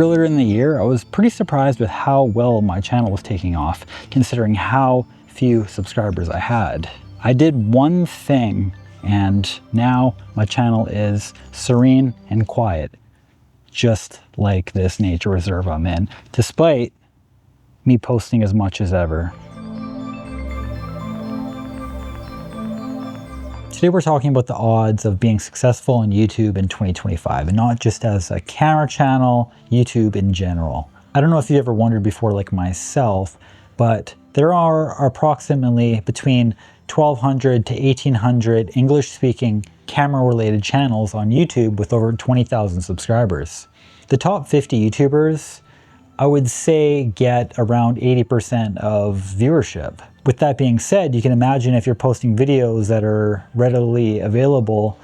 earlier in the year, I was pretty surprised with how well my channel was taking off, considering how few subscribers I had. I did one thing, and now my channel is serene and quiet, just like this nature reserve I'm in, despite me posting as much as ever. Today we're talking about the odds of being successful on YouTube in 2025, and not just as a camera channel, YouTube in general. I don't know if you ever wondered before, like myself, but there are approximately between 1,200 to 1,800 English-speaking camera-related channels on YouTube with over 20,000 subscribers. The top 50 YouTubers, I would say, get around 80% of viewership. With that being said, you can imagine if you're posting videos that are readily available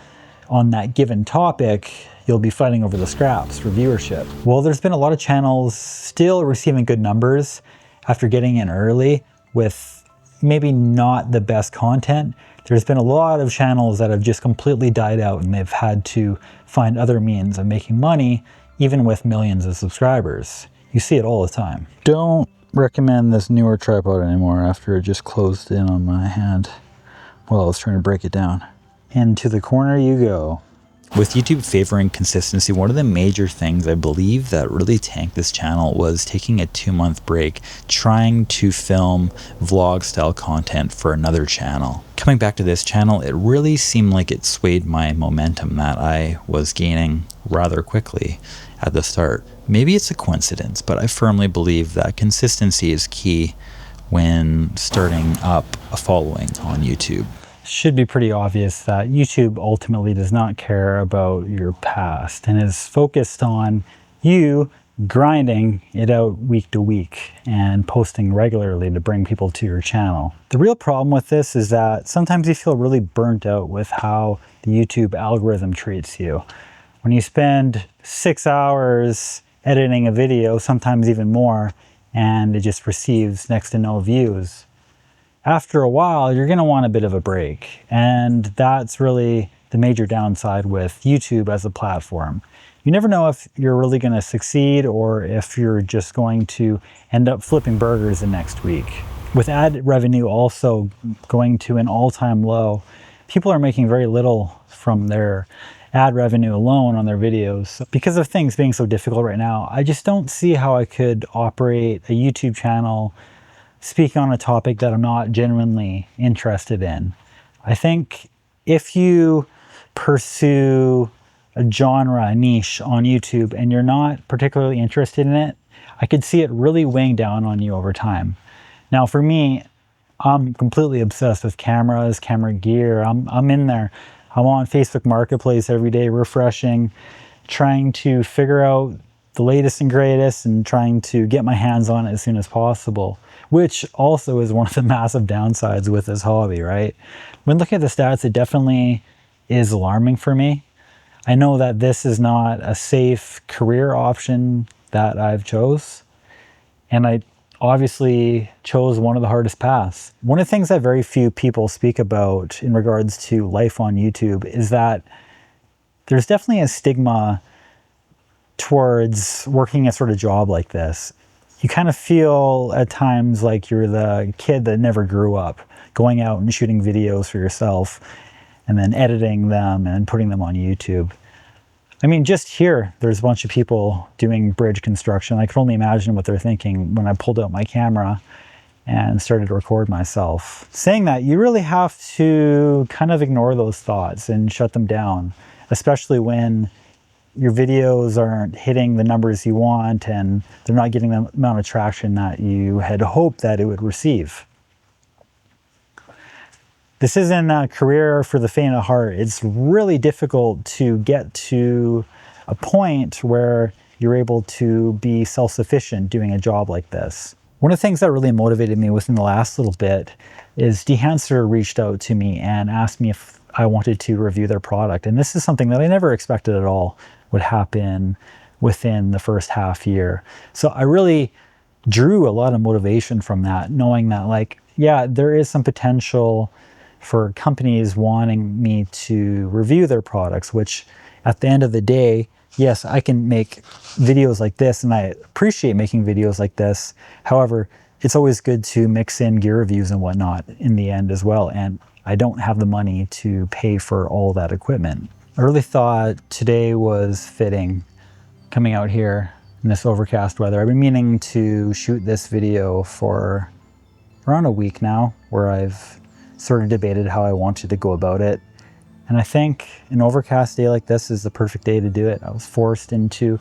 on that given topic, you'll be fighting over the scraps for viewership. Well, there's been a lot of channels still receiving good numbers after getting in early with maybe not the best content. There's been a lot of channels that have just completely died out, and they've had to find other means of making money, even with millions of subscribers. You see it all the time. Don't recommend this newer tripod anymore after it just closed in on my hand while I was trying to break it down. Into the corner you go. With YouTube favoring consistency, one of the major things I believe that really tanked this channel was taking a 2-month break, trying to film vlog style content for another channel. Coming back to this channel, it really seemed like it swayed my momentum that I was gaining rather quickly at the start. Maybe it's a coincidence, but I firmly believe that consistency is key when starting up a following on YouTube. Should be pretty obvious that YouTube ultimately does not care about your past and is focused on you grinding it out week to week and posting regularly to bring people to your channel. The real problem with this is that sometimes you feel really burnt out with how the YouTube algorithm treats you. When you spend 6 hours editing a video, sometimes even more, and it just receives next to no views, after a while, you're going to want a bit of a break. And that's really the major downside with YouTube as a platform. You never know if you're really going to succeed or if you're just going to end up flipping burgers the next week. With ad revenue also going to an all-time low, people are making very little from their ad revenue alone on their videos. Because of things being so difficult right now, I just don't see how I could operate a YouTube channel speaking on a topic that I'm not genuinely interested in. I think if you pursue a genre, a niche on YouTube, and you're not particularly interested in it, I could see it really weighing down on you over time. Now for me, I'm completely obsessed with cameras, camera gear. I'm in there. I'm on Facebook Marketplace every day, refreshing, trying to figure out the latest and greatest and trying to get my hands on it as soon as possible, which also is one of the massive downsides with this hobby, right? When looking at the stats, it definitely is alarming for me. I know that this is not a safe career option that I've chose, and I obviously chose one of the hardest paths. One of the things that very few people speak about in regards to life on YouTube is that there's definitely a stigma towards working a sort of job like this. You kind of feel at times like you're the kid that never grew up, going out and shooting videos for yourself and then editing them and putting them on YouTube. I mean, just here, there's a bunch of people doing bridge construction. I can only imagine what they're thinking when I pulled out my camera and started to record myself. Saying that, you really have to kind of ignore those thoughts and shut them down, especially when your videos aren't hitting the numbers you want and they're not getting the amount of traction that you had hoped that it would receive. This isn't a career for the faint of heart. It's really difficult to get to a point where you're able to be self-sufficient doing a job like this. One of the things that really motivated me within the last little bit is Dehancer reached out to me and asked me if I wanted to review their product. And this is something that I never expected at all would happen within the first half year. So I really drew a lot of motivation from that, knowing that, like, yeah, there is some potential for companies wanting me to review their products, which at the end of the day, yes, I can make videos like this and I appreciate making videos like this. However, it's always good to mix in gear reviews and whatnot in the end as well. And I don't have the money to pay for all that equipment. I really thought today was fitting coming out here in this overcast weather. I've been meaning to shoot this video for around a week now, where I've sort of debated how I wanted to go about it. And I think an overcast day like this is the perfect day to do it. I was forced into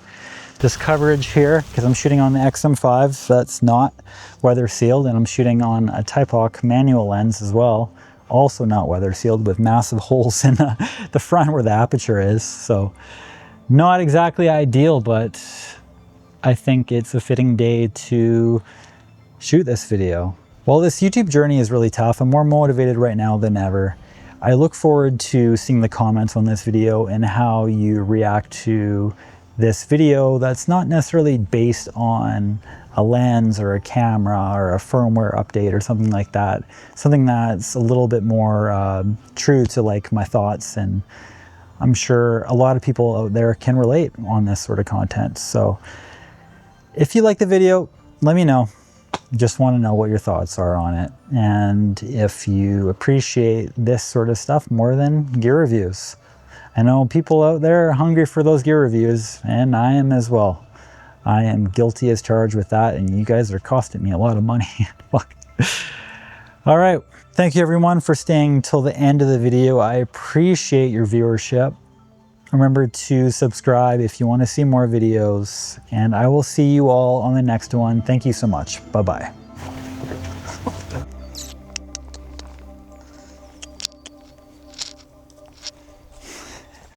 this coverage here because I'm shooting on the X-M5, so that's not weather sealed, and I'm shooting on a Type-Lock manual lens as well, also not weather sealed, with massive holes in the front where the aperture is. So not exactly ideal, but I think it's a fitting day to shoot this video. Well, this YouTube journey is really tough. I'm more motivated right now than ever. I look forward to seeing the comments on this video and how you react to this video that's not necessarily based on a lens or a camera or a firmware update or something like that. Something that's a little bit more true to like my thoughts, and I'm sure a lot of people out there can relate on this sort of content. So if you like the video, let me know. Just want to know what your thoughts are on it, and if you appreciate this sort of stuff more than gear reviews. I know people out there are hungry for those gear reviews, and I am as well. I am guilty as charged with that, and you guys are costing me a lot of money. All right, thank you everyone for staying till the end of the video. I appreciate your viewership. Remember to subscribe if you want to see more videos, and I will see you all on the next one. Thank you so much. Bye-bye.